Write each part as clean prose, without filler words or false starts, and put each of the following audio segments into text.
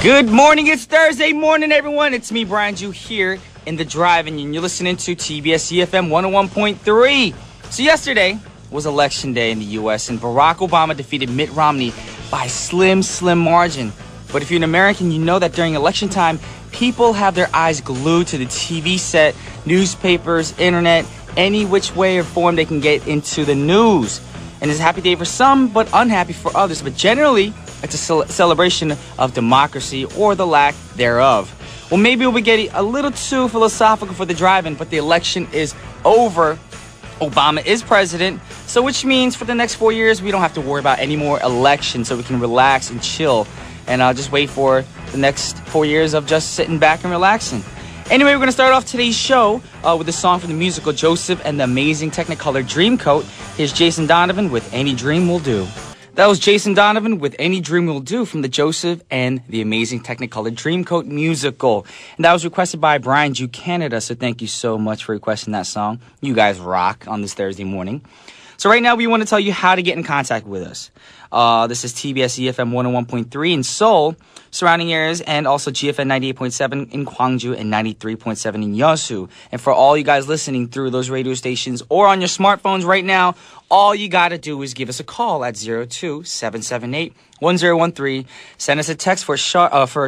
Good morning, it's Thursday morning, everyone. It's me, Brian Jew, here in the drive-in, and you're listening to TBS EFM 101.3. So yesterday was election day in the U.S., and Barack Obama defeated Mitt Romney by a slim margin. But if you're an American, you know that during election time, people have their eyes glued to the TV set, newspapers, internet, any which way or form they can get into the news. And it's a happy day for some, but unhappy for others. But generally, it's a celebration of democracy or the lack thereof. Well, maybe we'll be getting a little too philosophical for the drive-in, but the election is over. Obama is president, so which means for the next 4 years, we don't have to worry about any more elections, so we can relax and chill and just wait for the next 4 years of just sitting back and relaxing. Anyway, we're going to start off today's show with a song from the musical Joseph and the Amazing Technicolor Dreamcoat. Here's Jason Donovan with Any Dream Will Do. That was Jason Donovan with Any Dream Will Do from the Joseph and the Amazing Technicolor Dreamcoat musical. And that was requested by Brian Jew Canada, so thank you so much for requesting that song. You guys rock on this Thursday morning. So right now we want to tell you how to get in contact with us. This is TBS EFM 101.3 in Seoul, surrounding areas, and also GFN 98.7 in Gwangju and 93.7 in Yeosu. And for all you guys listening through those radio stations or on your smartphones right now, all you got to do is give us a call at 02-778-1013. Send us a text for a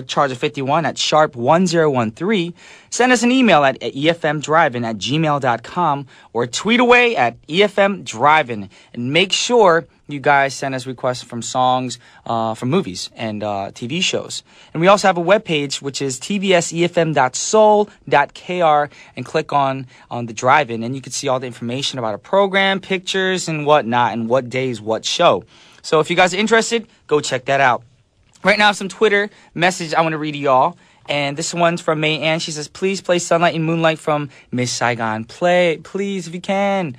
charge of 51 at sharp 1013. Send us an email at efmdrivein@gmail.com or tweet away at efmdrivein. And make sure you guys send us requests from songs, from movies and TV shows. And we also have a webpage, which is tbsefm.soul.kr, and click on the drive-in, and you can see all the information about a program, pictures, and whatnot, and what days, what show. So if you guys are interested, go check that out. Right now, some Twitter message I want to read to y'all. And this one's from May Ann. She says, please play Sunlight and Moonlight from Miss Saigon. Play, please, if you can.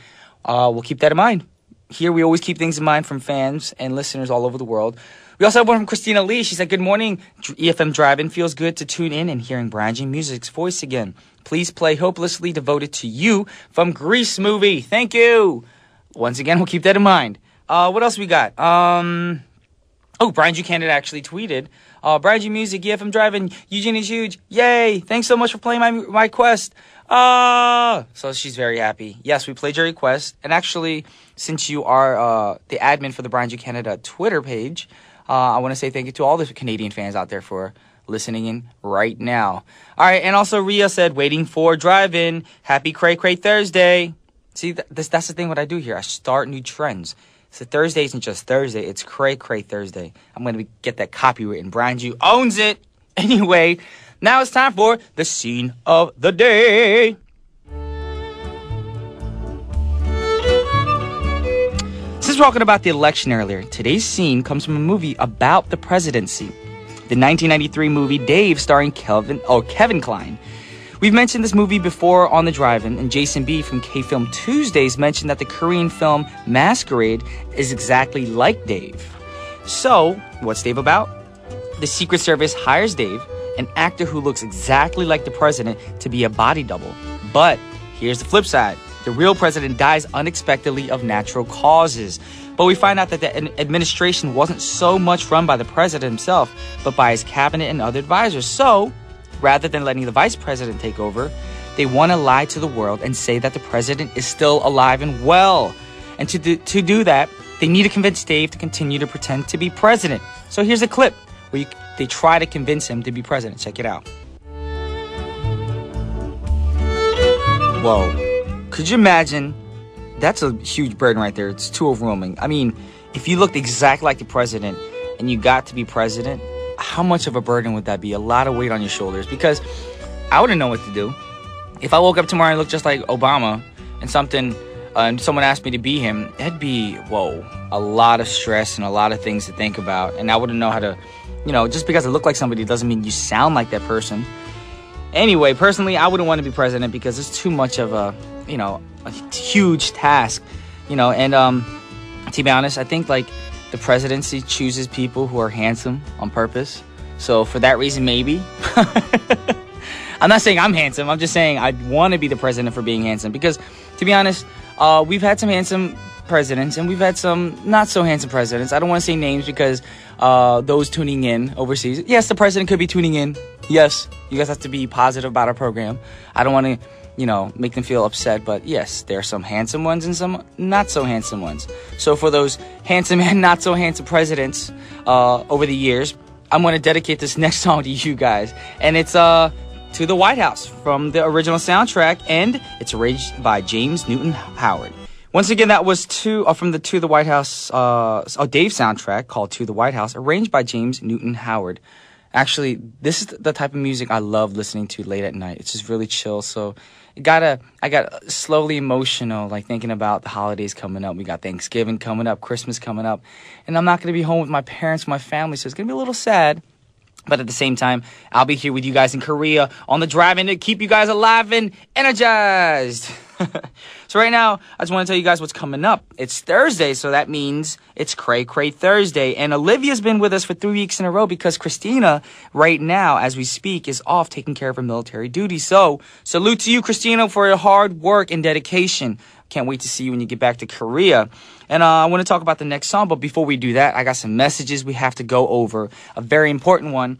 We'll keep that in mind. Here, we always keep things in mind from fans and listeners all over the world. We also have one from Christina Lee. She said, good morning, EFM Drive-In. Feels good to tune in and hearing Brian Jew Music's voice again. Please play Hopelessly Devoted to You from Grease movie. Thank you. Once again, we'll keep that in mind. What else we got? Brian Jew Canada actually tweeted, Brian Jew Music, EFM Drive-In, Eugene is huge. Yay. Thanks so much for playing my request. So she's very happy. Yes, we played your request. And actually, since you are the admin for the Brian Jew Canada Twitter page, I want to say thank you to all the Canadian fans out there for listening in right now. All right, and also Ria said, waiting for drive-in. Happy Cray Cray Thursday. See, that's the thing what I do here. I start new trends. So Thursday isn't just Thursday, it's Cray Cray Thursday. I'm going to get that copywritten. Brian Jew owns it. Anyway, now it's time for the scene of the day. Since we're talking about the election earlier, today's scene comes from a movie about the presidency. The 1993 movie Dave, starring Kevin Kline. We've mentioned this movie before on the drive-in, and Jason B. from K-Film Tuesdays mentioned that the Korean film Masquerade is exactly like Dave. So, what's Dave about? The Secret Service hires Dave, an actor who looks exactly like the president, to be a body double. But here's the flip side. The real president dies unexpectedly of natural causes. But we find out that the administration wasn't so much run by the president himself, but by his cabinet and other advisors. So, rather than letting the vice president take over, they want to lie to the world and say that the president is still alive and well. And to do that, they need to convince Dave to continue to pretend to be president. So here's a clip where they try to convince him to be president. Check it out. Whoa. Could you imagine? That's a huge burden right there. It's too overwhelming. I mean, if you looked exactly like the president and you got to be president, how much of a burden would that be? A lot of weight on your shoulders, because I wouldn't know what to do. If I woke up tomorrow and looked just like Obama and someone asked me to be him, it'd be, a lot of stress and a lot of things to think about. And I wouldn't know how to, just because I look like somebody doesn't mean you sound like that person. Anyway, personally, I wouldn't want to be president because it's too much of a huge task, and to be honest, I think the presidency chooses people who are handsome on purpose. So for that reason, maybe. I'm not saying I'm handsome. I'm just saying I'd want to be the president for being handsome. Because, to be honest, we've had some handsome presidents, and we've had some not so handsome presidents. I don't want to say names because those tuning in overseas. Yes, the president could be tuning in. Yes, you guys have to be positive about our program. I don't want to, make them feel upset, but yes, there are some handsome ones and some not so handsome ones. So for those handsome and not so handsome presidents over the years, I'm going to dedicate this next song to you guys, and it's To the White House from the original soundtrack, and it's arranged by James Newton Howard. Once again, that was from the To the White House Dave soundtrack called To the White House, arranged by James Newton Howard. Actually, this is the type of music I love listening to late at night. It's just really chill. So I got slowly emotional, like thinking about the holidays coming up. We got Thanksgiving coming up, Christmas coming up, and I'm not going to be home with my parents, my family, so it's going to be a little sad. But at the same time, I'll be here with you guys in Korea on the drive-in to keep you guys alive and energized. So right now, I just want to tell you guys what's coming up. It's Thursday, so that means it's Cray Cray Thursday. And Olivia's been with us for 3 weeks in a row because Christina, right now, as we speak, is off taking care of her military duty. So, salute to you, Christina, for your hard work and dedication. Can't wait to see you when you get back to Korea. And I want to talk about the next song, but before we do that, I got some messages we have to go over. A very important one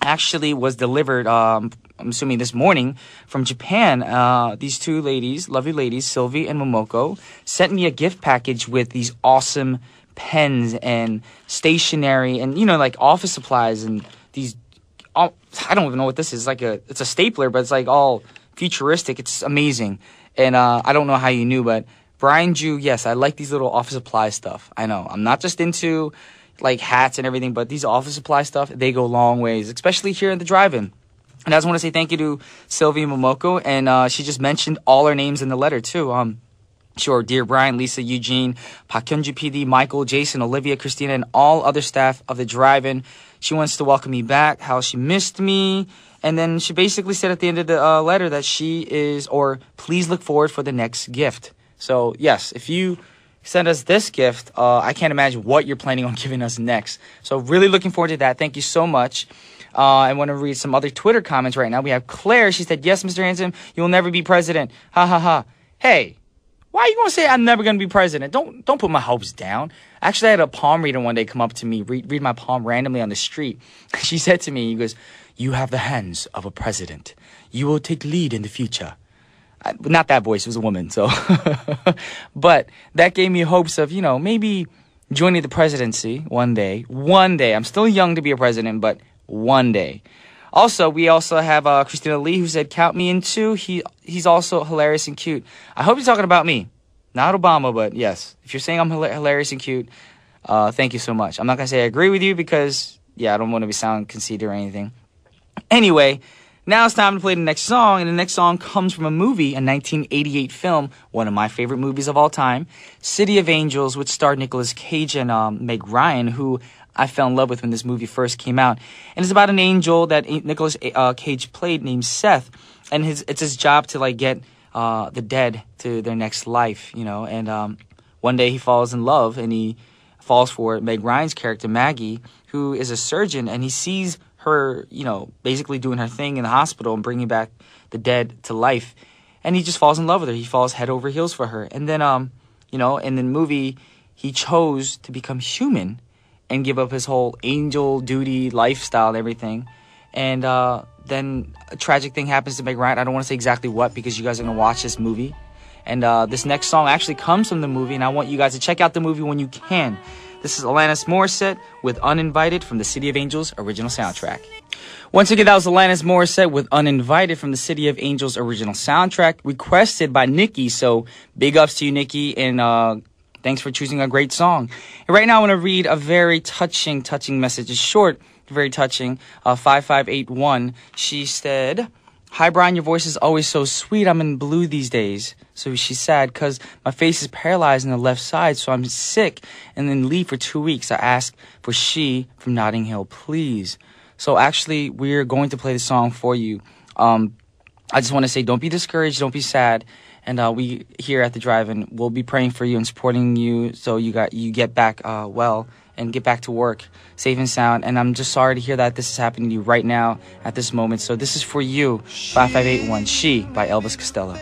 actually was delivered, I'm assuming this morning, from Japan. These two ladies, lovely ladies, Sylvie and Momoko, sent me a gift package with these awesome pens and stationery and, like office supplies and these, I don't even know what this is. It's a stapler, but it's like all futuristic. It's amazing. And I don't know how you knew, but Brian Jew, yes, I like these little office supply stuff. I know. I'm not just into like hats and everything, but these office supply stuff, they go long ways, especially here in the drive-in. And I just want to say thank you to Sylvie Momoko, and she just mentioned all our names in the letter too. Sure, dear Brian, Lisa, Eugene, Park Hyunju PD, Michael, Jason, Olivia, Christina, and all other staff of the drive-in. She wants to welcome me back, how she missed me, and then she basically said at the end of the letter that please look forward for the next gift. So yes, if you send us this gift, I can't imagine what you're planning on giving us next. So really looking forward to that. Thank you so much. I want to read some other Twitter comments right now. We have Claire. She said, yes, Mr. Handsome, you'll never be president. Ha ha ha. Hey, why are you going to say I'm never going to be president? Don't put my hopes down. Actually, I had a palm reader one day come up to me, read my palm randomly on the street. She said to me, he goes, you have the hands of a president. You will take lead in the future. Not that voice, it was a woman, so. But that gave me hopes of, maybe joining the presidency one day. One day. I'm still young to be a president, but one day. Also, we also have Christina Lee, who said, count me in too. He's also hilarious and cute. I hope you're talking about me. Not Obama, but yes. If you're saying I'm hilarious and cute, thank you so much. I'm not going to say I agree with you because, I don't want to sound conceited or anything. Anyway, now it's time to play the next song, and the next song comes from a movie, a 1988 film, one of my favorite movies of all time, City of Angels, which starred Nicolas Cage and Meg Ryan, who I fell in love with when this movie first came out. And it's about an angel that Nicolas Cage played named Seth, and it's his job to get the dead to their next life, and one day he falls in love, and he falls for Meg Ryan's character, Maggie, who is a surgeon, and he sees her, basically doing her thing in the hospital and bringing back the dead to life. And he just falls in love with her. He falls head over heels for her. And then, in the movie, he chose to become human and give up his whole angel duty lifestyle and everything. And then a tragic thing happens to Meg Ryan. I don't want to say exactly what because you guys are going to watch this movie. And this next song actually comes from the movie, and I want you guys to check out the movie when you can. This is Alanis Morissette with Uninvited from the City of Angels original soundtrack. Once again, that was Alanis Morissette with Uninvited from the City of Angels original soundtrack, requested by Nikki. So big ups to you, Nikki, and thanks for choosing a great song. And right now I want to read a very touching message. It's short, very touching. 5581. She said, hi, Brian, your voice is always so sweet. I'm in blue these days. So she's sad because my face is paralyzed on the left side, so I'm sick and then leave for 2 weeks. I ask for She from Notting Hill, please. So actually, we're going to play the song for you. I just want to say, don't be discouraged, don't be sad. And we here at the drive-in will be praying for you and supporting you so you get back well and get back to work safe and sound. And I'm just sorry to hear that this is happening to you right now at this moment. So this is for you, 5581, She by Elvis Costello.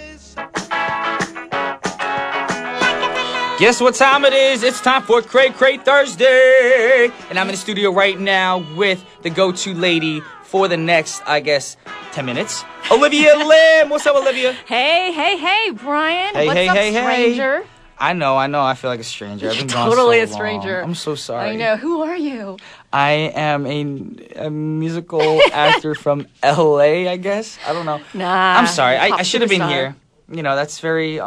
Guess what time it is? It's time for Cray Cray Thursday. And I'm in the studio right now with the go-to lady for the next, I guess, 10 minutes. Olivia Lim. What's up, Olivia? Hey, Brian. Hey, What's hey, up, hey, stranger? hey. I know. I feel like a stranger. I've been gone Totally so a stranger. long. I'm so sorry. I know. Who are you? I am a musical actor from LA, I guess. I don't know. Nah. I'm sorry. I pop should have been superstar. here. You know, that's very,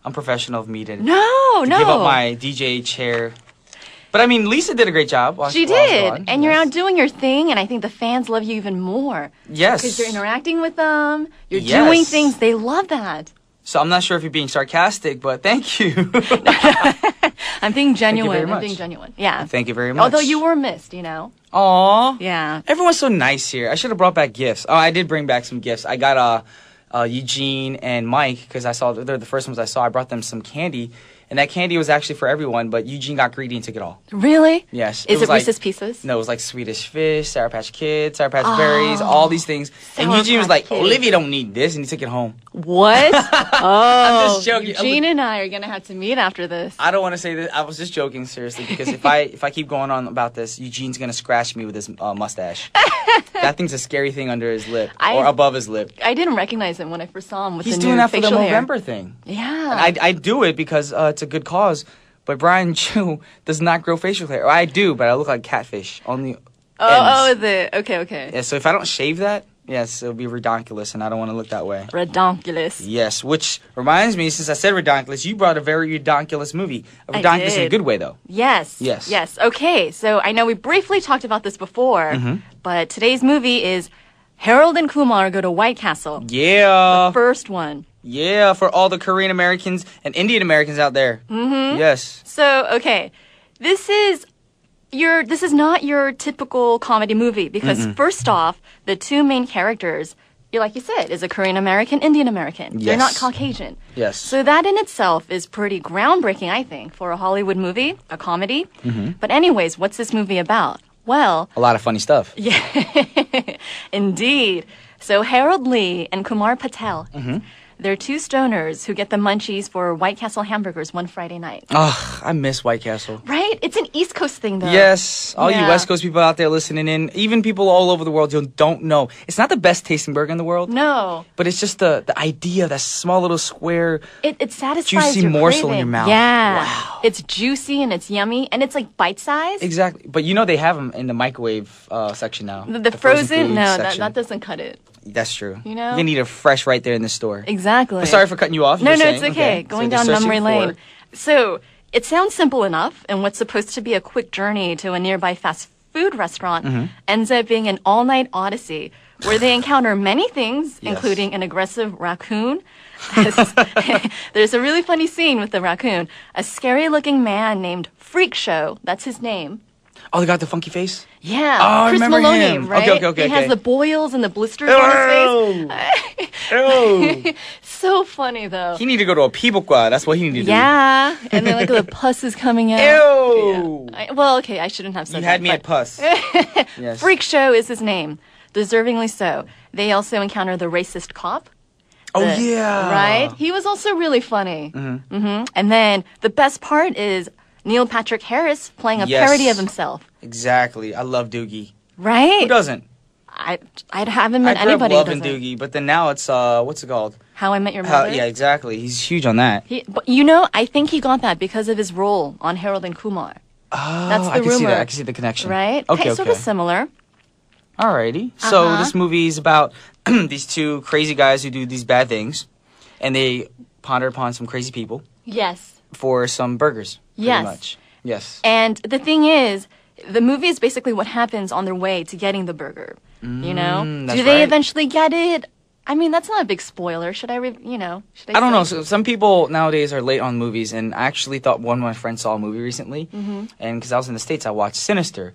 unprofessional of me to No. give up my DJ chair. But I mean, Lisa did a great job. She did. And you're out doing your thing, and I think the fans love you even more. Yes. Because you're interacting with them. You're Yes. doing things. They love that. So I'm not sure if you're being sarcastic, but thank you. I'm being genuine. very I'm much. being genuine. Yeah. Thank you very much. Although you were missed, you know. Aw. Yeah. Everyone's so nice here. I should have brought back gifts. Oh, I did bring back some gifts. I got Eugene and Mike, because they're the first ones I saw. I brought them some candy. And that candy was actually for everyone, but Eugene got greedy and took it all. Really? Yes. Is was it like, Reese's Pieces? No, it was like Swedish Fish, Sour Patch Kids, Sour Patch Berries, all these things. And Sour Eugene was Patch like, Kids. Olivia don't need this, and he took it home. What? Oh, I'm just joking. Eugene and I are going to have to meet after this. I don't want to say that. I was just joking, seriously, because if I keep going on about this, Eugene's gonna scratch me with his mustache. That thing's a scary thing under his lip or above his lip. I didn't recognize him when I first saw him with He's the doing new that for the facial hair. November thing. Yeah. I do it because it's a good cause. But Brian Chu does not grow facial hair. Or I do, but I look like catfish. Only ends. Okay. Yeah, so if I don't shave that, yes, it'll be redonkulous, and I don't want to look that way. Redonkulous. Yes, which reminds me, since I said redonkulous, you brought a very redonkulous movie. I Redonkulous in a did. good way, though. Yes. Okay, so I know we briefly talked about this before, but today's movie is Harold and Kumar Go to White Castle. Yeah. First one. Yeah, for all the Korean Americans and Indian Americans out there. Mm-hmm. Yes. So, okay, this is not your typical comedy movie because first off, the two main characters, like you said, is a Korean American, Indian American. Yes. They're not Caucasian. Yes. So that in itself is pretty groundbreaking, I think, for a Hollywood movie, a comedy. But anyways, what's this movie about? Well, A lot of funny stuff. yeah, indeed. So Harold Lee and Kumar Patel, they're two stoners who get the munchies for White Castle hamburgers one Friday night. Ugh, I miss White Castle. Right? It's an East Coast thing, though. Yes, all you Yeah. West Coast people out there listening in, even people all over the world who don't know. It's not the best tasting burger in the world, No. but it's just the idea, that small little square. It satisfies Juicy your morsel in your craving. mouth. Yeah. Wow. It's juicy and it's yummy and it's like bite-sized. Exactly. But you know they have them in the microwave section now. The frozen? food No, section. that doesn't cut it. That's true. You know? You need it fresh right there in the store. Exactly. I'm sorry for cutting you off. You No, were no, saying. it's okay. Going So down they're memory searching lane. So it sounds simple enough, and what's supposed to be a quick journey to a nearby fast food restaurant Mm-hmm. ends up being an all-night odyssey where they encounter many things, Yes. including an aggressive raccoon. There's a really funny scene with the raccoon. A scary-looking man named Freak Show, that's his name. Oh, they got the funky face? Yeah, Oh, I Chris remember Maloney, him. right? Okay, He has okay. the boils and the blisters on his face. Ew. So funny, though. He need to go to a pibukwa. That's what he need to Yeah, and then like the pus is coming out. do. Ew. Well, okay, I shouldn't have said You that. had me but at pus. Yes. Freak Show is his name, deservingly so. They also encounter the racist cop. Oh, the- yeah. Right? He was also really funny. Mm-hmm. And then the best part is Neil Patrick Harris playing a Yes. parody of himself. Exactly. I love Doogie. Right? Who doesn't? I haven't met I grew up anybody who loving doesn't. Doogie, but then now it's, what's it called? How I Met Your Mother. Yeah, exactly. He's huge on that. But you know, I think he got that because of his role on Harold and Kumar. Oh, That's the I can see rumor. that. I can see the connection. Right? Okay, Sort of similar. Alrighty. So Uh-huh. this movie is about these two crazy guys who do these bad things, and they ponder upon some crazy people Yes. for some burgers. Pretty Yes. much. Yes. And the thing is, the movie is basically what happens on their way to getting the burger. You know? that's Do they right. eventually get it? I mean, that's not a big spoiler. Should I, should I don't say- know. So some people nowadays are late on movies, and I actually thought one of my friends saw a movie recently, Mm-hmm. and because I was in the States, I watched Sinister,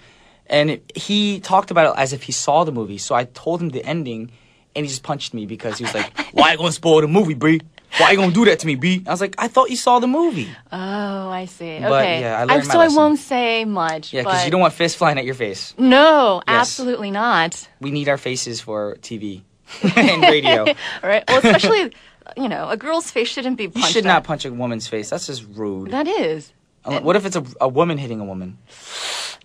and he talked about it as if he saw the movie. So I told him the ending, and he just punched me because he was like, "Why you gonna spoil the movie, B? Why you gonna do that to me, B?" I was like, "I thought you saw the movie." Oh, I see. But, Okay. yeah, I learned my so I lesson. won't say much. Yeah, because but you don't want fists flying at your face. No, Yes. absolutely not. We need our faces for TV and radio. All right. Well, especially a girl's face shouldn't be You punched. should not at. punch a woman's face. That's just rude. That is. What if it's a woman hitting a woman?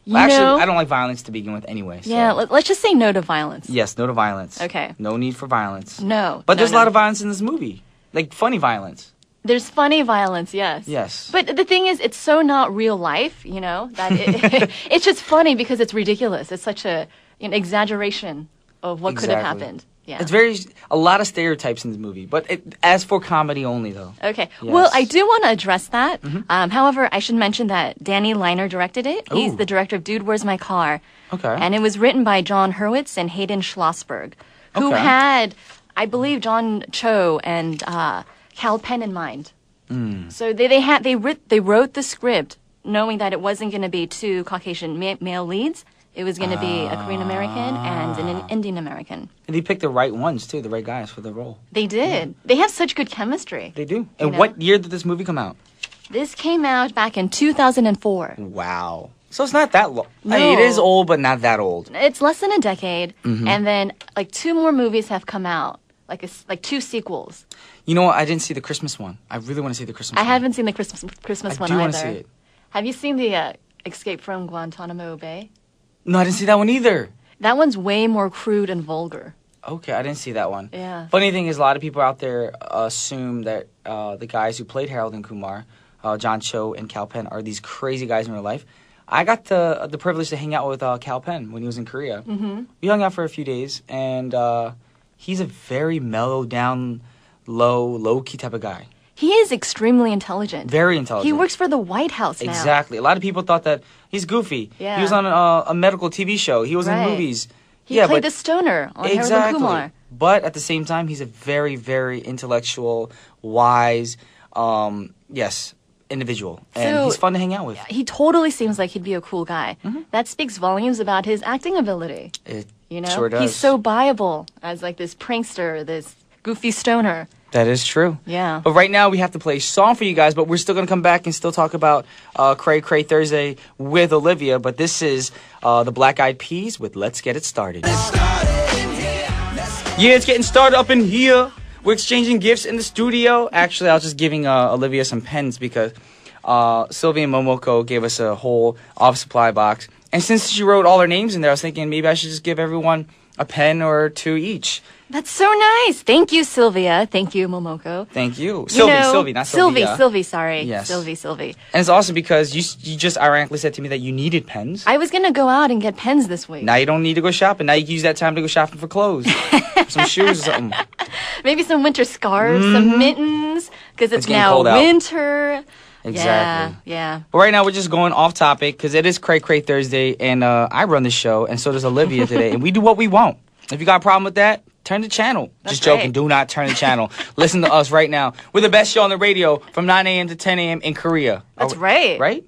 You Well, actually, know, I don't like violence to begin with anyway. So. yeah, let's just say no to violence. Yes, no to violence. Okay. No need for violence. No. But no, there's a no. lot of violence in this movie. Like, funny violence. There's funny violence, yes. Yes. But the thing is, it's so not real life, that it's just funny because it's ridiculous. It's such an exaggeration of what could have Exactly. happened. Yeah. It's a lot of stereotypes in this movie. But as for comedy only, though. Okay. Yes. Well, I do want to address that. However, I should mention that Danny Liner directed it. He's Ooh. the director of Dude, Where's My Car? Okay. And it was written by John Hurwitz and Hayden Schlossberg, who Okay. had, I believe, John Cho and Cal Penn in mind. So they wrote the script knowing that it wasn't going to be two Caucasian male leads. It was going to be a Korean American and an Indian American. And they picked the right ones, too, the right guys for the role. They did. They have such good chemistry. They do. And know? what year did this movie come out? This came out back in 2004. Wow. So it's not that long. No. It is old, but not that old. It's less than a decade, Mm-hmm. and then like two more movies have come out, like two sequels. You know what? I didn't see the Christmas one. I really want to see the Christmas I one. haven't seen the Christmas I one do either. want to see it. Have you seen the Escape from Guantanamo Bay? No, I didn't see that one either. That one's way more crude and vulgar. Okay, I didn't see that one. Yeah. Funny thing is, a lot of people out there assume that the guys who played Harold and Kumar, John Cho and Cal Penn, are these crazy guys in real life. I got the privilege to hang out with Cal Penn when he was in Korea. Mm-hmm. We hung out for a few days, and he's a very mellow, down, low-key type of guy. He is extremely intelligent. Very intelligent. He works for the White House now. Exactly. A lot of people thought that he's goofy. Yeah. He was on a medical TV show. He was in Right. movies. He played the stoner on Harold and Kumar. But at the same time, he's a very, very intellectual, wise, individual. And So- he's fun to hang out with. He totally seems like he'd be a cool guy. Mm-hmm. That speaks volumes about his acting ability. It You know, sure does. he's so buyable as like this prankster, this goofy stoner. That is true. Yeah. But right now, we have to play a song for you guys, but we're still going to come back and still talk about Cray Cray Thursday with Olivia. But this is the Black Eyed Peas with Let's Get It Started. Yeah, it's getting started up in here. We're exchanging gifts in the studio. Actually, I was just giving Olivia some pens because Sylvia and Momoko gave us a whole office supply box. And since she wrote all their names in there, I was thinking maybe I should just give everyone a pen or two each. That's so nice. Thank you, Sylvia. Thank you, Momoko. Thank you. You Sylvie, know, Sylvie, not Sylvia. Sylvie, sorry. Yes. Sylvie. And it's awesome because you just ironically said to me that you needed pens. I was going to go out and get pens this week. Now you don't need to go shopping. Now you can use that time to go shopping for clothes. Some shoes or something. Maybe some winter scarves, some mittens, because it's getting now cold out. winter. Exactly. Yeah. But right now we're just going off topic because it is Cray Cray Thursday and I run the show and so does Olivia today. And we do what we want. If you got a problem with that, turn the channel. That's Just joking. right. Do not turn the channel. Listen to us right now. We're the best show on the radio from 9 a.m. to 10 a.m. in Korea. That's right. Right?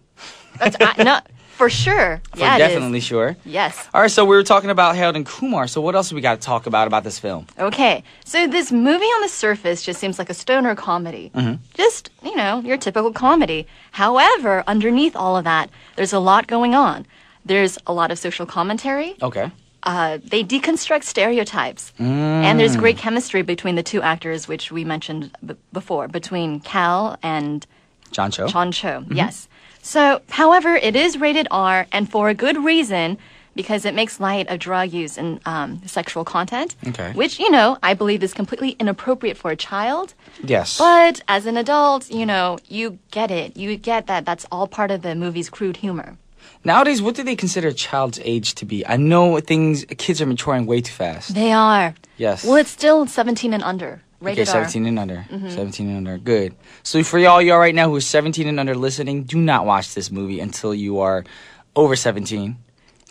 That's no, for sure. For Yeah, definitely it is. sure. Yes. All right, so we were talking about Harold and Kumar. So what else we got to talk about this film? Okay, so this movie on the surface just seems like a stoner comedy. Just, your typical comedy. However, underneath all of that, there's a lot going on. There's a lot of social commentary. Okay. They deconstruct stereotypes. And there's great chemistry between the two actors, which we mentioned before, between Cal and John Cho. John Cho. Yes. So, however, it is rated R, and for a good reason, because it makes light of drug use and sexual content, Okay. which, I believe is completely inappropriate for a child. Yes. But as an adult, you get it. You get that that's all part of the movie's crude humor. Nowadays, what do they consider a child's age to be? I know kids are maturing way too fast. They are. Yes. Well, it's still 17 and under. Rated Okay, R. 17 and under. 17 and under. Good. So for y'all right now who are 17 and under listening, do not watch this movie until you are over 17.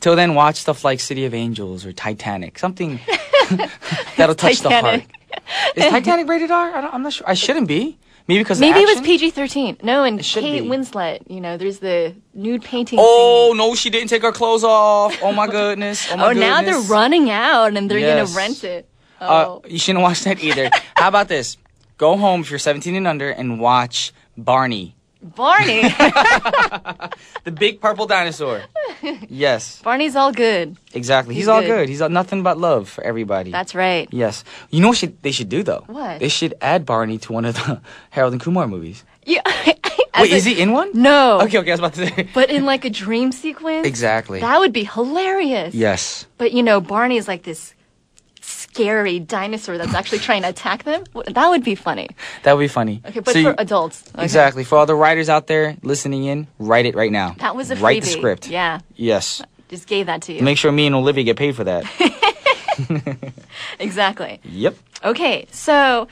Till then, watch stuff like City of Angels or Titanic. Something that'll touch the heart. Titanic. Is Titanic rated R? I'm not sure. I shouldn't be. Maybe because Maybe of it was action? PG-13. No, and It should Kate be. Winslet, there's the nude painting Oh, scene. no, she didn't take her clothes off. Oh, my goodness. Oh, my goodness. Now they're running out and they're Yes. gonna rent it. Oh. You shouldn't watch that either. How about this? Go home if you're 17 and under and watch Barney. Barney. The big purple dinosaur. Yes, Barney's all good. exactly. He's all good. He's all, nothing but love for everybody. That's right. Yes. You know what they should do, though? What? They should add Barney to one of the Harold and Kumar movies. Yeah. Wait, is he in one? No. Okay, I was about to say. But in like a dream sequence? Exactly. That would be hilarious. Yes. But Barney is like this scary dinosaur that's actually trying to attack them. That would be funny. That would be funny. Okay, but So for you- adults. Okay. Exactly. For all the writers out there listening in, write it right now. That was a freebie. Write the script. Yeah. Yes. Just gave that to you. Make sure me and Olivia get paid for that. Exactly. Yep. Okay, so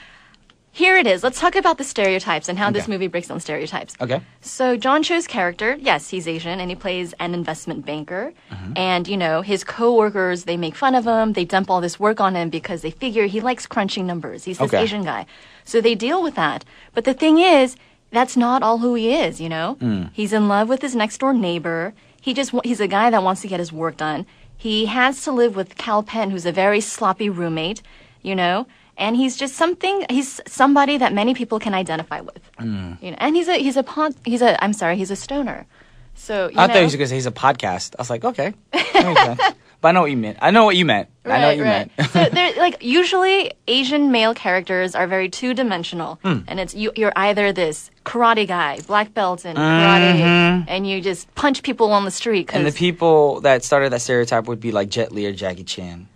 here it is. Let's talk about the stereotypes and how this Okay. movie breaks down stereotypes. Okay. So John Cho's character, yes, he's Asian and he plays an investment banker. And, his coworkers, they make fun of him. They dump all this work on him because they figure he likes crunching numbers. He's this Okay. Asian guy. So they deal with that. But the thing is, that's not all who he is, He's in love with his next door neighbor. He's a guy that wants to get his work done. He has to live with Cal Penn, who's a very sloppy roommate, and he's just he's somebody that many people can identify with. And he's a stoner. So, I thought he was going to say he's a podcast. I was like, okay. That makes sense. But I know what you meant. I know what you meant. So they're usually Asian male characters are very two-dimensional, and it's you're either this karate guy, black belt in karate, and you just punch people on the street. And the people that started that stereotype would be like Jet Li or Jackie Chan.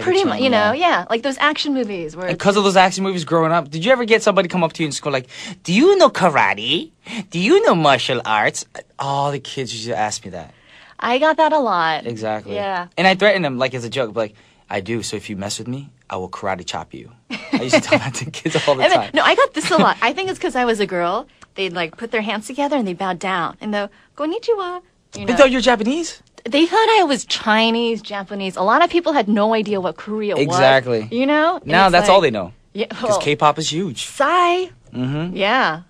Pretty much, yeah, like those action movies where. And because of those action movies growing up, did you ever get somebody come up to you in school like, do you know karate? Do you know martial arts? All the kids used to ask me that. I got that a lot. Exactly. Yeah. And I threatened them like as a joke, like, I do, so if you mess with me, I will karate chop you. I used to tell that to kids all the time. No, I got this a lot. I think it's because I was a girl. They'd put their hands together and they bowed down and they'll konnichiwa. They thought you're Japanese? They thought I was Chinese, Japanese. A lot of people had no idea what Korea was. Exactly. And Now it's that's all they know. Yeah. Because K-pop is huge. Psy. Yeah.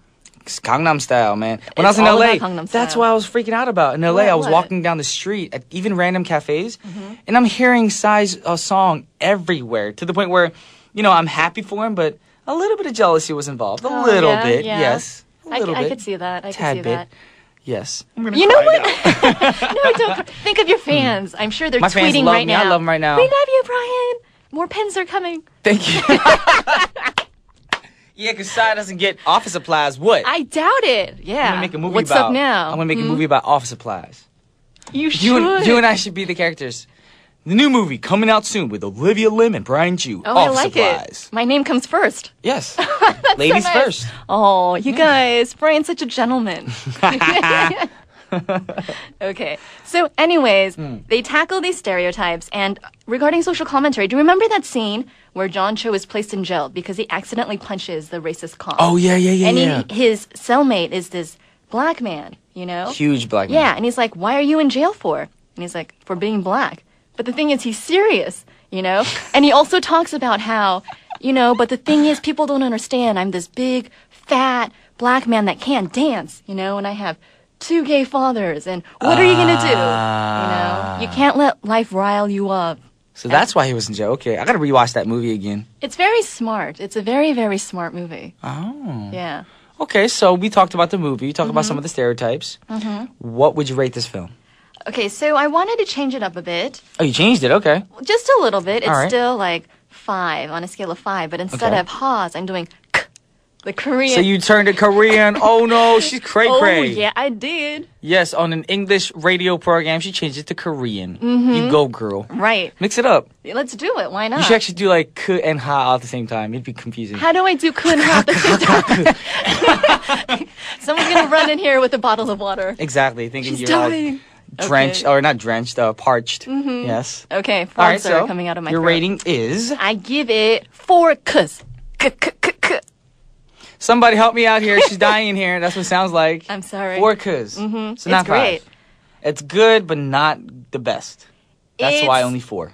It's Gangnam Style, man. When I was It's in all LA, about Gangnam that's Style. what I was freaking out about. In LA, I was What? walking down the street at even random cafes, and I'm hearing Psy's song everywhere to the point where, I'm happy for him, but a little bit of jealousy was involved. A little yeah, bit, yeah. yes. A little I bit. could see that. I Tad could see bit. that. Yes. You know what? No, don't. Think of your fans. I'm sure they're My fans tweeting love right me. now. I love them right now. We love you, Brian. More pens are coming. Thank you. Yeah, because Psy doesn't get office supplies. What? I doubt it. Yeah. I'm gonna make a movie What's about. up now? I'm gonna make a movie about office supplies. You should. You and I should be the characters. The new movie coming out soon with Olivia Lim and Brian Chu. Oh, I office like supplies. it. My name comes first. Yes. Ladies nice. first. Oh, you guys. Brian's such a gentleman. Okay. So, anyways, they tackle these stereotypes. And regarding social commentary, do you remember that scene where John Cho is placed in jail because he accidentally punches the racist cop? Oh, yeah. And his cellmate is this black man, Huge black man. Yeah, and he's like, why are you in jail for? And he's like, for being black. But the thing is, he's serious, And he also talks about how, but the thing is, people don't understand. I'm this big, fat, black man that can't dance, and I have 2 gay fathers. And what are you going to do? You can't let life rile you up. So that's why he was in jail. Okay, I gotta rewatch that movie again. It's very smart. It's a very, very smart movie. Oh. Yeah. Okay, so we talked about the movie. You talked about some of the stereotypes. What would you rate this film? Okay, so I wanted to change it up a bit. Oh, you changed it. Okay. Just a little bit. It's All right. still like 5 on a scale of 5, but instead Okay. of ha's, I'm doing k, the Korean. So you turned it Korean. Oh no, she's cray cray. Oh yeah, I did. Yes, on an English radio program, she changed it to Korean. You go, girl. Right. Mix it up. Let's do it. Why not? You should actually do like k and ha at the same time. It'd be confusing. How do I do ku and ha at the same time? Someone's gonna run in here with a bottle of water. Exactly, thinking She's you're all dying. drenched, Okay. or not drenched, parched. Yes. Okay, All right, frogs so are coming out of my your throat. rating is. I give it 4 k's. K. Somebody help me out here. She's dying in here. That's what it sounds like. I'm sorry. 4 k's. So It's not great. 5. It's good, but not the best. That's why It's- only 4.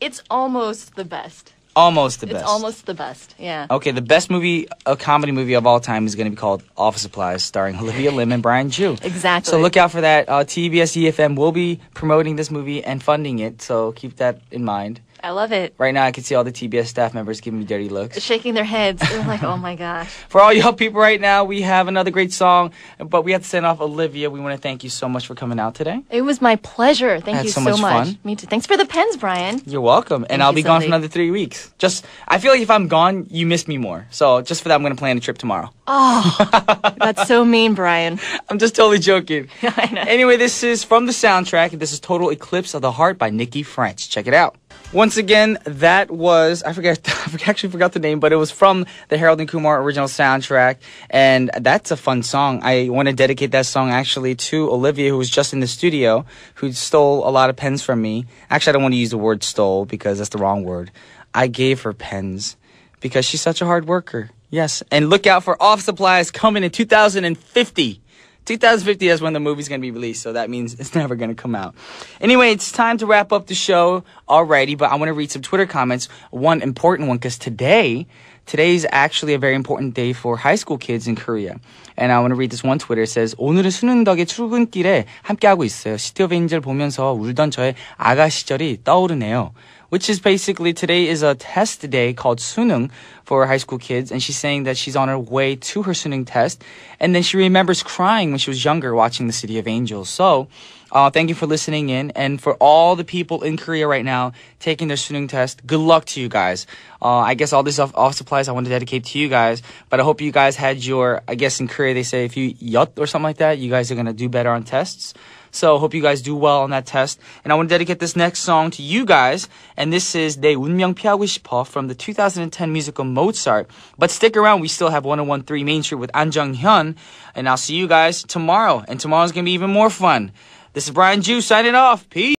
It's almost the best. Almost the best. It's almost the best. Yeah. Okay, the best movie, a comedy movie of all time is going to be called Office Supplies, starring Olivia Lim and Brian Ju. Exactly. So look out for that. TBS EFM will be promoting this movie and funding it, so keep that in mind. I love it. Right now, I can see all the TBS staff members giving me dirty looks. Shaking their heads. They're like, oh my gosh. For all y'all people right now, we have another great song, but we have to send off Olivia. We want to thank you so much for coming out today. It was my pleasure. Thank Had you so so much much. fun. Me too. Thanks for the pens, Brian. You're welcome. And Thank I'll you, be gone for Sylvie. another 3 weeks. I feel like if I'm gone, you miss me more. So just for that, I'm going to plan a trip tomorrow. That's so mean, Brian. I'm just totally joking. I know. Anyway, this is from the soundtrack. This is Total Eclipse of the Heart by Nikki French. Check it out. Once again, that was, I actually forgot the name, but it was from the Harold and Kumar original soundtrack. And that's a fun song. I want to dedicate that song actually to Olivia, who was just in the studio, who stole a lot of pens from me. Actually, I don't want to use the word stole because that's the wrong word. I gave her pens because she's such a hard worker. Yes. And look out for Office Supplies coming in 2050. 2050 is when the movie's going to be released, so that means it's never going to come out. Anyway, it's time to wrap up the show already, but I want to read some Twitter comments. One important one, because today is actually a very important day for high school kids in Korea. And I want to read this one Twitter. It says, 오늘은 수능 덕에 출근길에 함께하고 있어요. 시티 오브 엔젤 보면서 울던 저의 아가 시절이 떠오르네요. Which is basically, today is a test day called Sunung for high school kids. And she's saying that she's on her way to her Sunung test. And then she remembers crying when she was younger watching The City of Angels. So, thank you for listening in. And for all the people in Korea right now taking their Sunung test, good luck to you guys. I guess all this office supplies I want to dedicate to you guys. But I hope you guys had your, I guess in Korea they say if you yut or something like that, you guys are going to do better on tests. So hope you guys do well on that test. And I want to dedicate this next song to you guys. And this is 내 운명 피하고 싶어 from the 2010 musical Mozart. But stick around. We still have 1013 Main Street with An Jung-hyun. And I'll see you guys tomorrow. And tomorrow's going to be even more fun. This is Brian Ju signing off. Peace.